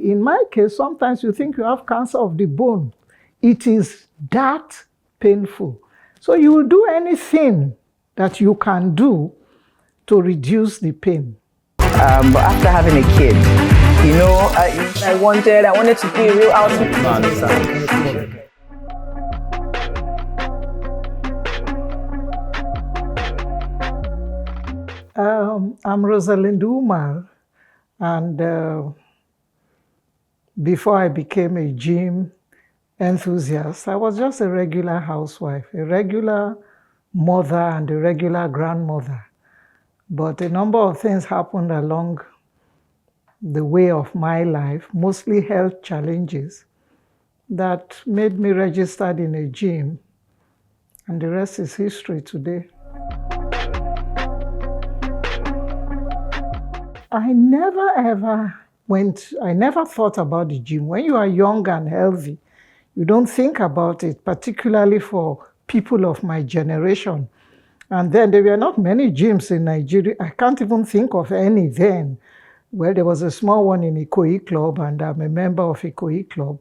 In my case, sometimes you think you have cancer of the bone. It is that painful. So you will do anything that you can do to reduce the pain. But after having a kid, you know, I wanted to be a real outfit. No, I understand. I'm Rosalind Umar, and before I became a gym enthusiast, I was just a regular housewife, a regular mother and a regular grandmother. But a number of things happened along the way of my life, mostly health challenges, that made me registered in a gym, and the rest is history today. I never thought about the gym. When you are young and healthy, you don't think about it, particularly for people of my generation. And then there were not many gyms in Nigeria. I can't even think of any then. Well, there was a small one in Ikoyi Club, and I'm a member of Ikoyi Club.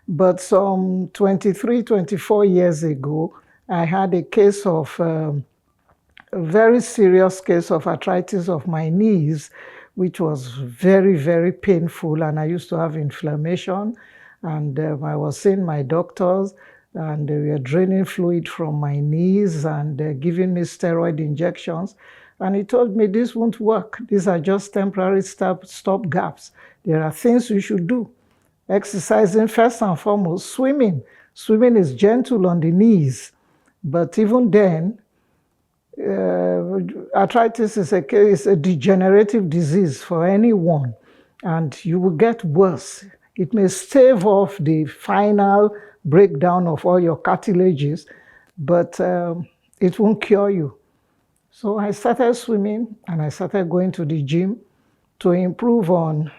But some 23, 24 years ago, I had a case of, a very serious case of arthritis of my knees, which was very, very painful. And I used to have inflammation. And I was seeing my doctors, and they were draining fluid from my knees and giving me steroid injections. And he told me, this won't work. These are just temporary stop gaps. There are things you should do. Exercising first and foremost, swimming. Swimming is gentle on the knees. But even then, arthritis is a degenerative disease for anyone, and you will get worse. It may stave off the final breakdown of all your cartilages, but it won't cure you. So I started swimming, and I started going to the gym to improve on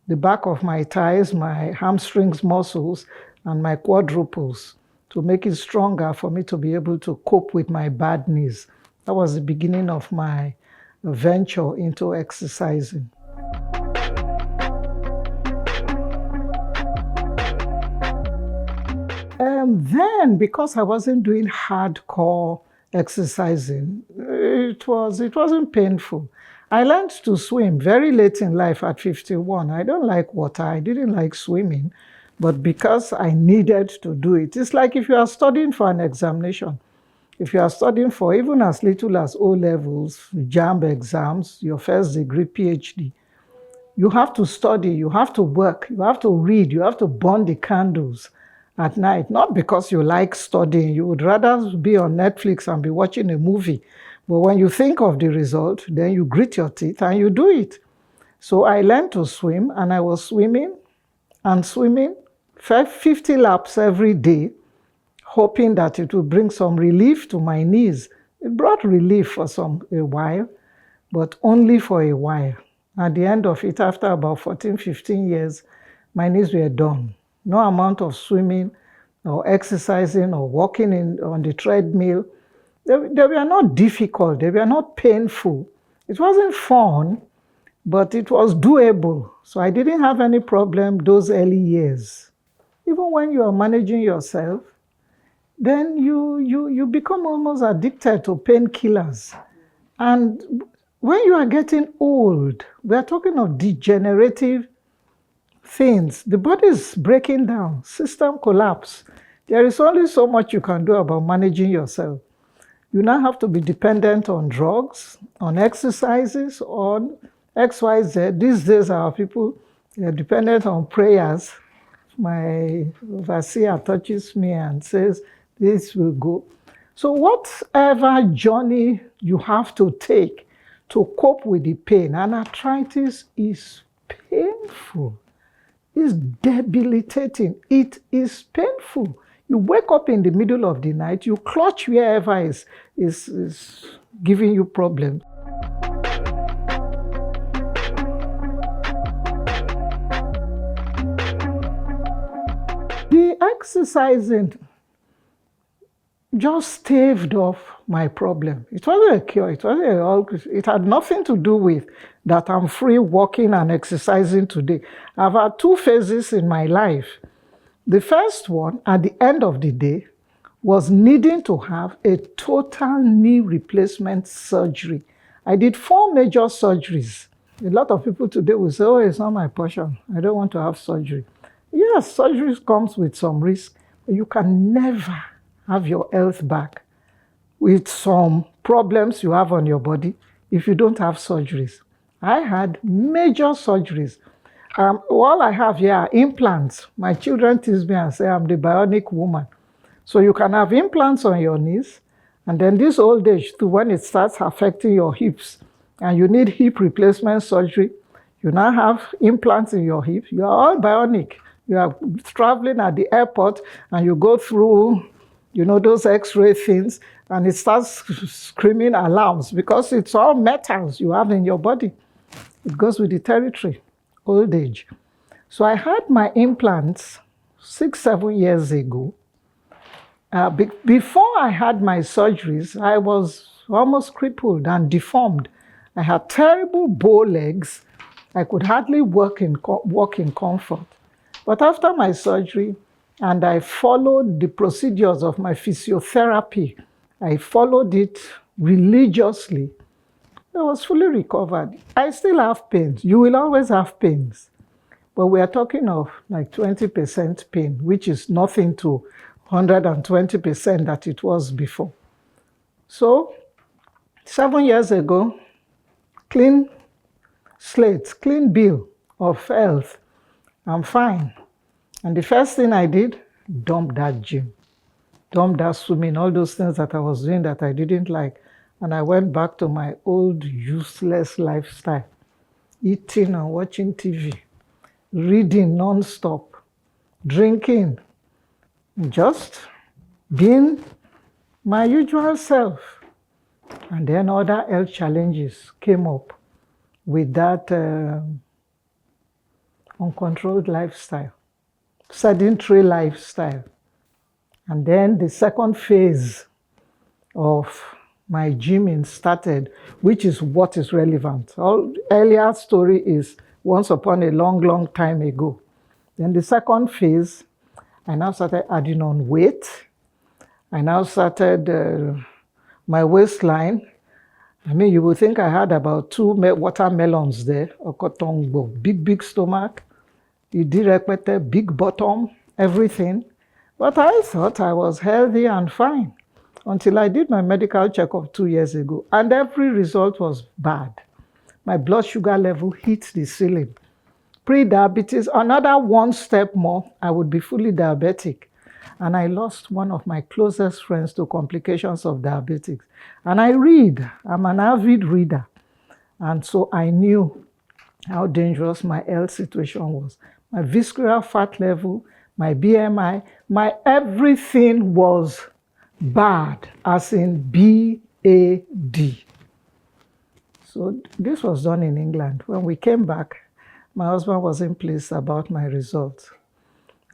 the back of my thighs, my hamstrings muscles, and my quadruples, to make it stronger for me to be able to cope with my bad knees. That was the beginning of my venture into exercising. Then, because I wasn't doing hardcore exercising, it wasn't painful. I learned to swim very late in life at 51. I don't like water. I didn't like swimming, but because I needed to do it. It's like if you are studying for an examination. If you are studying for even as little as O-levels, JAMB exams, your first degree, PhD, you have to study, you have to work, you have to read, you have to burn the candles at night. Not because you like studying, you would rather be on Netflix and be watching a movie. But when you think of the result, then you grit your teeth and you do it. So I learned to swim, and I was swimming and swimming 50 laps every day, hoping that it would bring some relief to my knees. It brought relief for a while, but only for a while. At the end of it, after about 14, 15 years, my knees were done. No amount of swimming or exercising or walking on the treadmill. They were not difficult. They were not painful. It wasn't fun, but it was doable. So I didn't have any problem those early years. Even when you are managing yourself, then you become almost addicted to painkillers. And when you are getting old, we are talking of degenerative things. The body is breaking down, system collapse. There is only so much you can do about managing yourself. You now have to be dependent on drugs, on exercises, on XYZ. These days, our people are dependent on prayers. My overseer touches me and says, this will go. So whatever journey you have to take to cope with the pain, and arthritis is painful. It's debilitating. It is painful. You wake up in the middle of the night, you clutch wherever is giving you problems. The exercising just staved off my problem. It wasn't a cure. It had nothing to do with that I'm free walking and exercising today. I've had two phases in my life. The first one, at the end of the day, was needing to have a total knee replacement surgery. I did 4 major surgeries. A lot of people today will say, oh, it's not my portion. I don't want to have surgery. Yes, surgery comes with some risk, but you can never have your health back with some problems you have on your body if you don't have surgeries. I had major surgeries. All I have here are implants. My children tease me and say I'm the bionic woman. So you can have implants on your knees, and then this old age too, when it starts affecting your hips, and you need hip replacement surgery, you now have implants in your hip. You are all bionic. You are traveling at the airport, and you go through, those X-ray things, and it starts screaming alarms because it's all metals you have in your body. It goes with the territory, old age. So I had my implants 6-7 years ago. Before I had my surgeries, I was almost crippled and deformed. I had terrible bow legs. I could hardly walk in comfort. But after my surgery, and I followed the procedures of my physiotherapy, I followed it religiously, I was fully recovered. I still have pains. You will always have pains. But we are talking of like 20% pain, which is nothing to 120% that it was before. So 7 years ago, clean slate, clean bill of health. I'm fine. And the first thing I did, dump that gym, dump that swimming, all those things that I was doing that I didn't like. And I went back to my old useless lifestyle, eating and watching TV, reading non-stop, drinking, just being my usual self. And then other health challenges came up with that uncontrolled lifestyle, sedentary lifestyle. And then the second phase of my gymming started, which is what is relevant. All earlier story is once upon a long, long time ago. Then the second phase, I now started adding on weight. I now started my waistline. I mean, you would think I had about 2 watermelons there, big, big stomach, big bottom, everything. But I thought I was healthy and fine until I did my medical checkup 2 years ago, and every result was bad. My blood sugar level hit the ceiling. Pre-diabetes, another 1 step more, I would be fully diabetic. And I lost one of my closest friends to complications of diabetes. And I read, I'm an avid reader. And so I knew how dangerous my health situation was. My visceral fat level, my BMI, my everything was bad, as in B-A-D. So this was done in England. When we came back, my husband wasn't pleased about my results.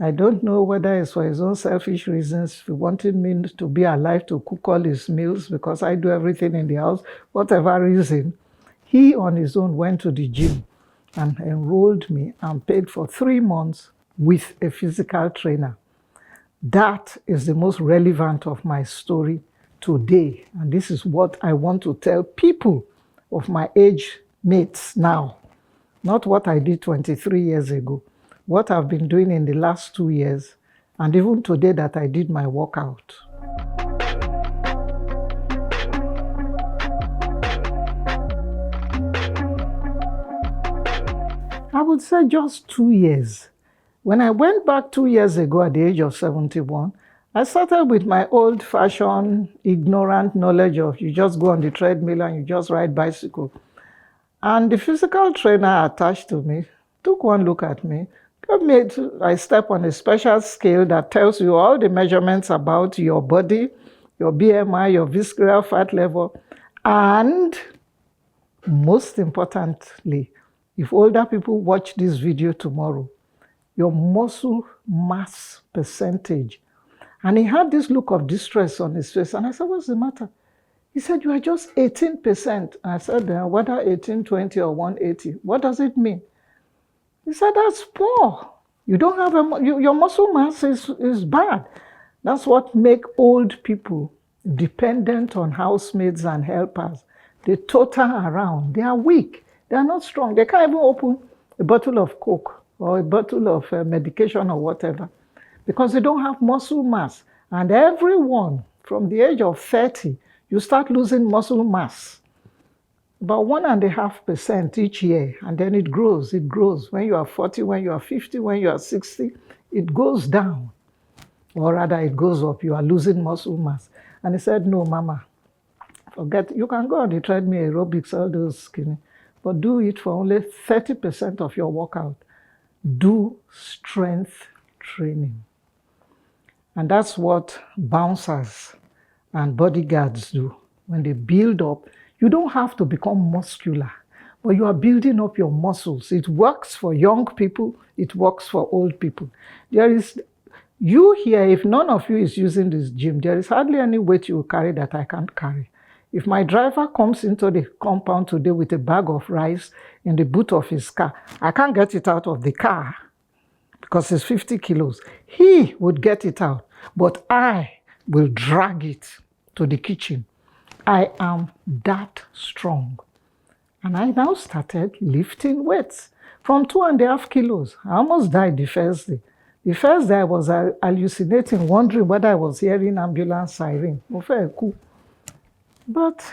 I don't know whether it's for his own selfish reasons. He wanted me to be alive to cook all his meals because I do everything in the house, whatever reason. He on his own went to the gym and enrolled me and paid for 3 months with a physical trainer. That is the most relevant of my story today. And this is what I want to tell people of my age mates now. Not what I did 23 years ago. What I've been doing in the last 2 years, and even today that I did my workout. I would say just 2 years. When I went back 2 years ago at the age of 71, I started with my old-fashioned, ignorant knowledge of you just go on the treadmill and you just ride bicycle. And the physical trainer attached to me took one look at me. I step on a special scale that tells you all the measurements about your body, your BMI, your visceral fat level, and most importantly, if older people watch this video tomorrow, your muscle mass percentage. And he had this look of distress on his face, and I said, what's the matter? He He said, you are just 18%. I said, whether 18, 20, or 180, what does it mean? He said, that's poor. You don't have your muscle mass is bad. That's what makes old people dependent on housemaids and helpers. They totter around. They are weak. They are not strong. They can't even open a bottle of Coke or a bottle of medication or whatever because they don't have muscle mass. And everyone from the age of 30, you start losing muscle mass. About 1.5% each year, and then it grows. It grows. When you are 40, when you are 50, when you are 60, it goes down. Or rather, it goes up. You are losing muscle mass. And he said, no, Mama, forget. You can go on the treadmill, aerobics, all those skinny, but do it for only 30% of your workout. Do strength training. And that's what bouncers and bodyguards do. When they build up, you don't have to become muscular, but you are building up your muscles. It works for young people. It works for old people. There is, you here, if none of you is using this gym, there is hardly any weight you will carry that I can't carry. If my driver comes into the compound today with a bag of rice in the boot of his car, I can't get it out of the car because it's 50 kilos. He would get it out, but I will drag it to the kitchen. I am that strong. And I now started lifting weights from 2.5 kilos. I almost died the first day. The first day I was hallucinating, wondering whether I was hearing ambulance siren. But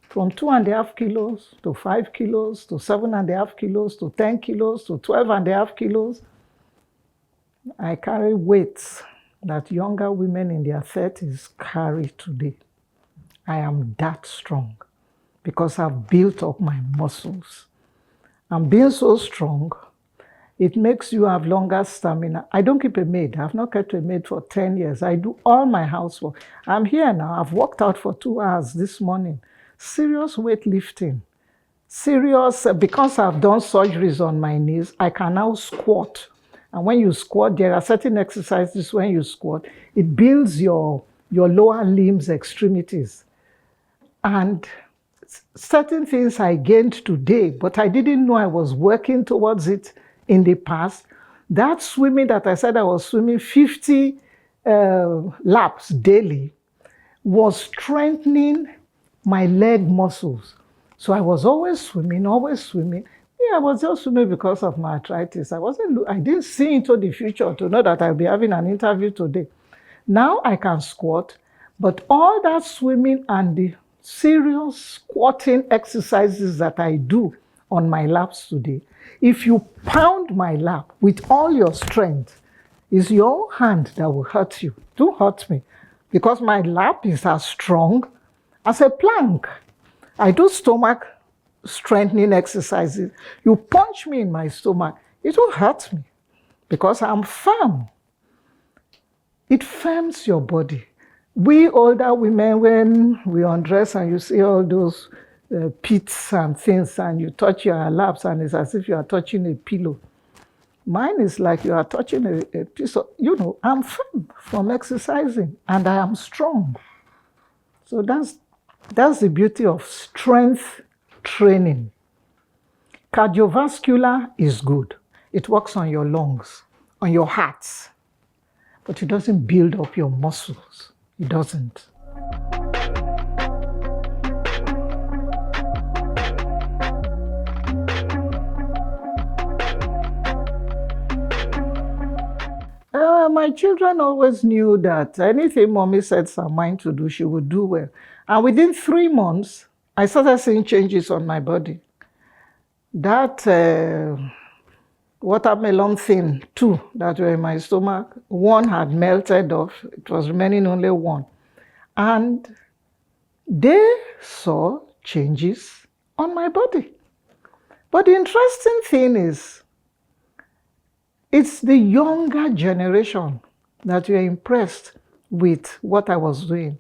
from 2.5 kilos to 5 kilos to 7.5 kilos to 10 kilos to 12.5 kilos, I carry weights that younger women in their 30s carry today. I am that strong because I've built up my muscles. And being so strong, it makes you have longer stamina. I don't keep a maid. I've not kept a maid for 10 years. I do all my housework. I'm here now. I've worked out for 2 hours this morning. Serious weightlifting. Serious, because I've done surgeries on my knees, I can now squat. And when you squat, there are certain exercises when you squat. It builds your lower limbs, extremities. And certain things I gained today, but I didn't know I was working towards it in the past. That swimming that I said I was swimming 50 laps daily was strengthening my leg muscles. So I was always swimming, always swimming. Yeah, I was just swimming because of my arthritis. I didn't see into the future to know that I'll be having an interview today. Now I can squat, but all that swimming and the serious squatting exercises that I do on my laps today, if you pound my lap with all your strength, it's your hand that will hurt you. Don't hurt me, because my lap is as strong as a plank. I do stomach strengthening exercises. You punch me in my stomach, it will hurt me because I'm firm. It firms your body. We older women, when we undress and you see all those pits and things and you touch your laps and it's as if you are touching a pillow. Mine is like you are touching a piece of, I'm firm from exercising and I am strong. So that's the beauty of strength training. Cardiovascular is good. It works on your lungs, on your heart, but it doesn't build up your muscles. It doesn't. My children always knew that anything mommy sets her mind to do, she would do well. And within 3 months, I started seeing changes on my body. That watermelon thing, 2 that were in my stomach, 1 had melted off. It was remaining only 1. And they saw changes on my body. But the interesting thing is, it's the younger generation that were impressed with what I was doing.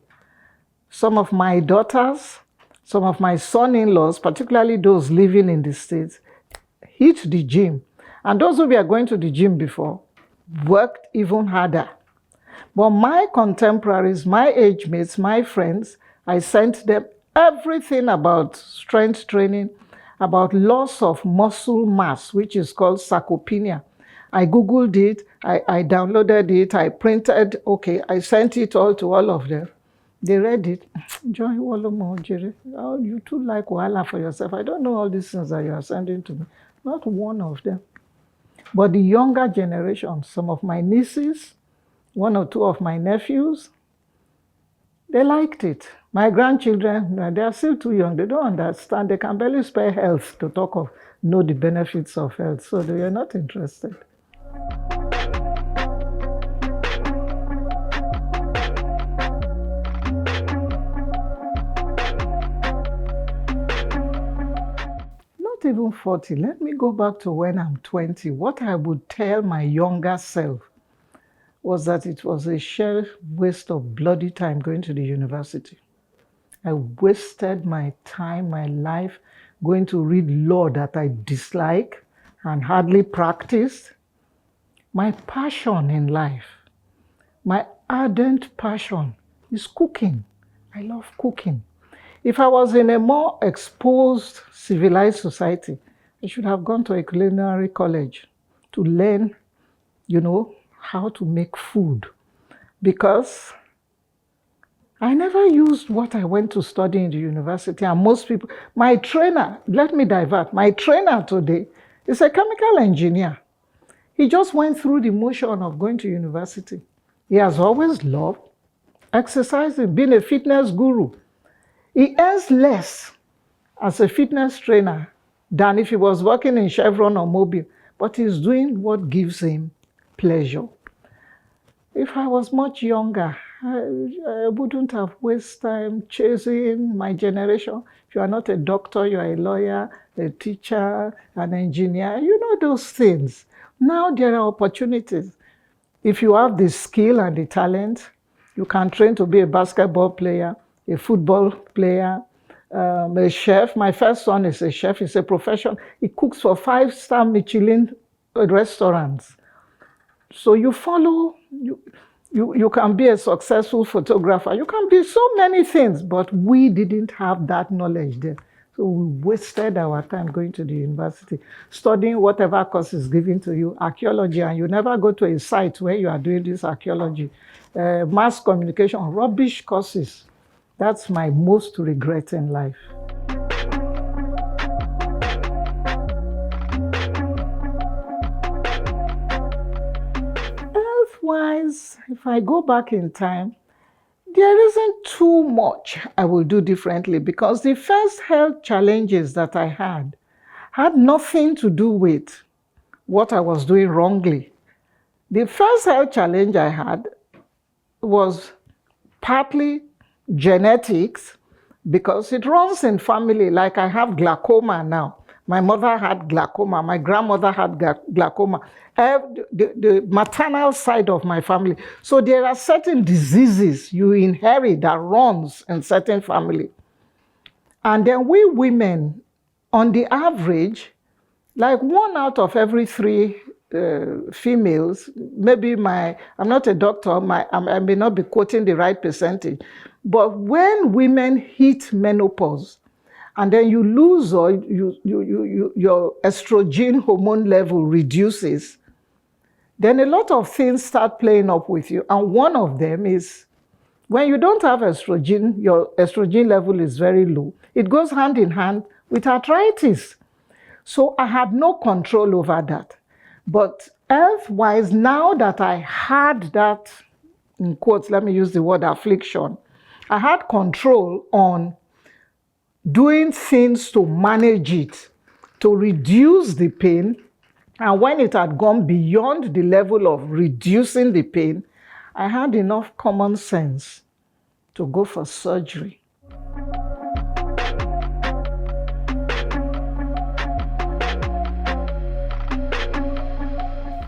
Some of my daughters, some of my son-in-laws, particularly those living in the States, hit the gym. And those who were going to the gym before worked even harder. But my contemporaries, my age mates, my friends, I sent them everything about strength training, about loss of muscle mass, which is called sarcopenia. I Googled it, I downloaded it, I printed, okay, I sent it all to all of them. They read it. Joy Wolomo, Jerry, oh, you too like Wahala for yourself. I don't know all these things that you are sending to me. Not one of them. But the younger generation, some of my nieces, one or two of my nephews, they liked it. My grandchildren, they are still too young. They don't understand. They can barely spare health to talk of, know the benefits of health. So they are not interested. Not even 40. Let me go back to when I'm 20. What I would tell my younger self was that it was a sheer waste of bloody time going to the university. I wasted my time, my life, going to read law that I dislike and hardly practiced. My passion in life, my ardent passion is cooking. I love cooking. If I was in a more exposed, civilized society, I should have gone to a culinary college to learn, how to make food. Because I never used what I went to study in the university. And most people, my trainer, let me divert, my trainer today is a chemical engineer. He just went through the motion of going to university. He has always loved exercising, being a fitness guru. He earns less as a fitness trainer than if he was working in Chevron or Mobil, but he's doing what gives him pleasure. If I was much younger, I wouldn't have wasted time chasing my generation. If you are not a doctor, you are a lawyer, a teacher, an engineer, you know those things. Now there are opportunities. If you have the skill and the talent, you can train to be a basketball player, a football player, a chef. My first son is a chef. He's a professional. He cooks for 5-star Michelin restaurants. So you follow, you can be a successful photographer. You can be so many things, but we didn't have that knowledge there. So we wasted our time going to the university, studying whatever course is given to you, archaeology, and you never go to a site where you are doing this archaeology. Mass communication, rubbish courses. That's my most regret in life. Health-wise, if I go back in time, there isn't too much I will do differently because the first health challenges that I had nothing to do with what I was doing wrongly. The first health challenge I had was partly genetics because it runs in family. Like I have glaucoma now. My mother had glaucoma. My grandmother had glaucoma. The maternal side of my family. So there are certain diseases you inherit that runs in certain family. And then we women, on the average, like 1 out of every 3 females, maybe I'm not a doctor, I may not be quoting the right percentage, but when women hit menopause, and then you lose or your estrogen hormone level reduces, then a lot of things start playing up with you. And one of them is when you don't have estrogen, your estrogen level is very low. It goes hand in hand with arthritis. So I had no control over that. But health-wise, now that I had that, in quotes, let me use the word affliction, I had control on doing things to manage it, to reduce the pain. And when it had gone beyond the level of reducing the pain, I had enough common sense to go for surgery.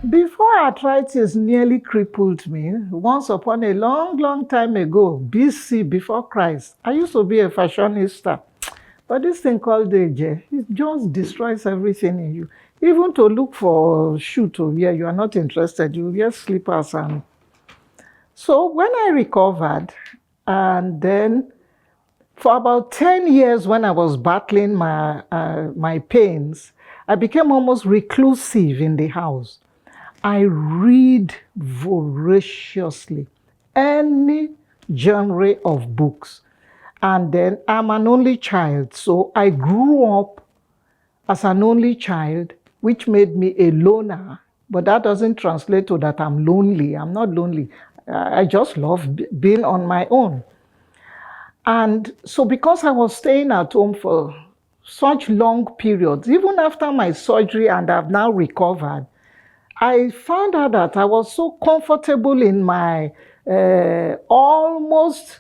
Before arthritis nearly crippled me, once upon a long, long time ago, BC, before Christ, I used to be a fashionista. But this thing called age, it just destroys everything in you. Even to look for a shoe to wear, you are not interested. You wear slippers. So when I recovered, and then For about 10 years when I was battling my pains, I became almost reclusive in the house. I read voraciously any genre of books. And then I'm an only child, so I grew up as an only child, which made me a loner. But that doesn't translate to that I'm lonely. I'm not lonely. I just love being on my own. And so, because I was staying at home for such long periods, even after my surgery and I've now recovered, I found out that I was so comfortable in my almost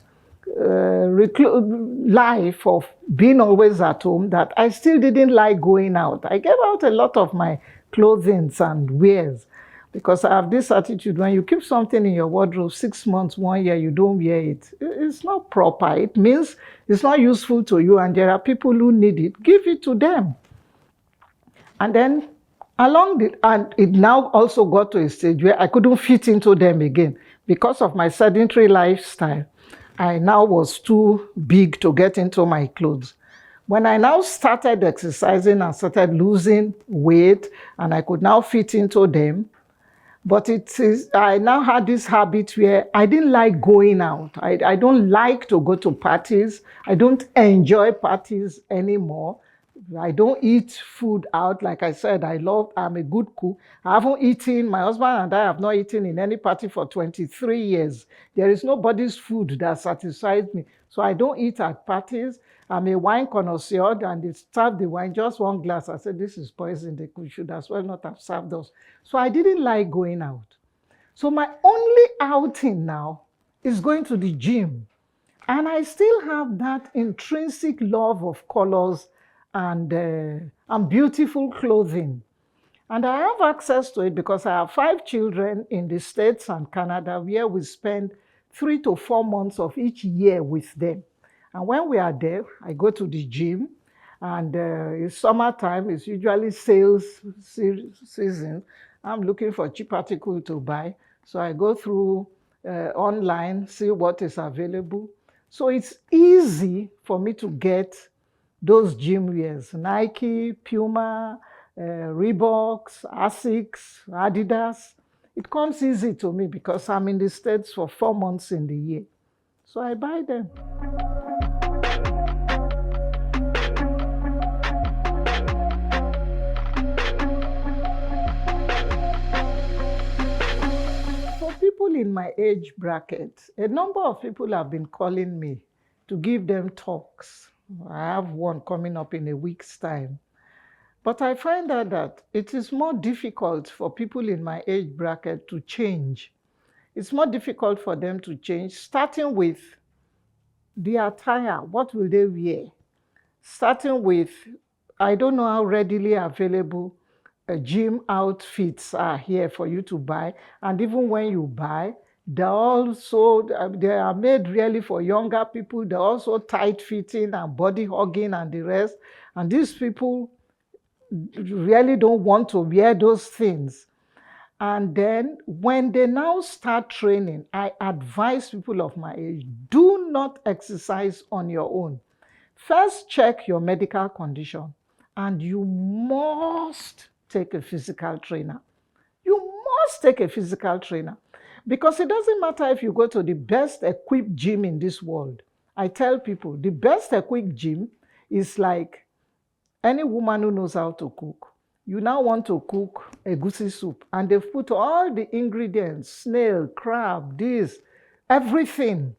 life of being always at home that I still didn't like going out. I gave out a lot of my clothing and wares because I have this attitude: when you keep something in your wardrobe 6 months, 1 year, you don't wear it, it's not proper. It means it's not useful to you, and there are people who need it. Give it to them. And then and it now also got to a stage where I couldn't fit into them again because of my sedentary lifestyle. I now was too big to get into my clothes. When I now started exercising and started losing weight, and I could now fit into them, but I now had this habit where I didn't like going out. I don't like to go to parties. I don't enjoy parties anymore. I don't eat food out. Like I said, I'm a good cook. I haven't eaten, my husband and I have not eaten in any party for 23 years. There is nobody's food that satisfies me. So I don't eat at parties. I'm a wine connoisseur, and they served the wine, just one glass. I said, this is poison. They should as well not have served us. So I didn't like going out. So my only outing now is going to the gym. And I still have that intrinsic love of colors and beautiful clothing. And I have access to it because I have 5 children in the States and Canada, where we spend 3 to 4 months of each year with them. And when we are there, I go to the gym, and it's summertime, it's usually sales season. I'm looking for cheap article to buy. So I go through online, see what is available. So it's easy for me to get those gym wears: Nike, Puma, Reeboks, Asics, Adidas. It comes easy to me because I'm in the States for 4 months in the year. So I buy them. For people in my age bracket, a number of people have been calling me to give them talks. I have one coming up in a week's time. But I find out that it is more difficult for people in my age bracket to change. It's more difficult for them to change, starting with the attire. What will they wear? Starting with, I don't know how readily available gym outfits are here for you to buy. And even when you buy, they are made really for younger people. They're also tight fitting and body hugging and the rest. And these people really don't want to wear those things. And then when they now start training, I advise people of my age, do not exercise on your own. First, check your medical condition, and you must take a physical trainer. You must take a physical trainer, because it doesn't matter if you go to the best equipped gym in this world. I tell people the best equipped gym is like any woman who knows how to cook. You now want to cook egusi soup, and they've put all the ingredients: snail, crab, this, everything,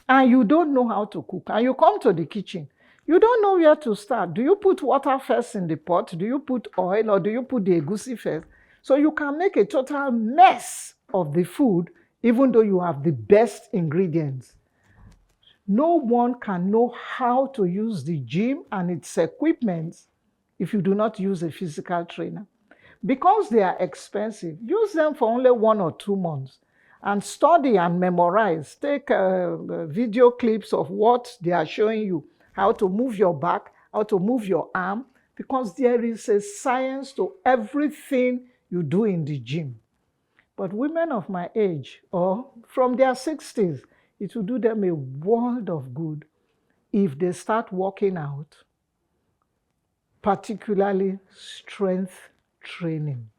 and you don't know how to cook. And you come to the kitchen, you don't know where to start. Do you put water first in the pot? Do you put oil, or do you put the egusi first? So you can make a total mess of the food, even though you have the best ingredients. No one can know how to use the gym and its equipment if you do not use a physical trainer. Because they are expensive, use them for only 1 or 2 months and study and memorize. Take video clips of what they are showing you, how to move your back, how to move your arm, because there is a science to everything you do in the gym. But women of my age, or from their 60s, it will do them a world of good if they start working out, particularly strength training.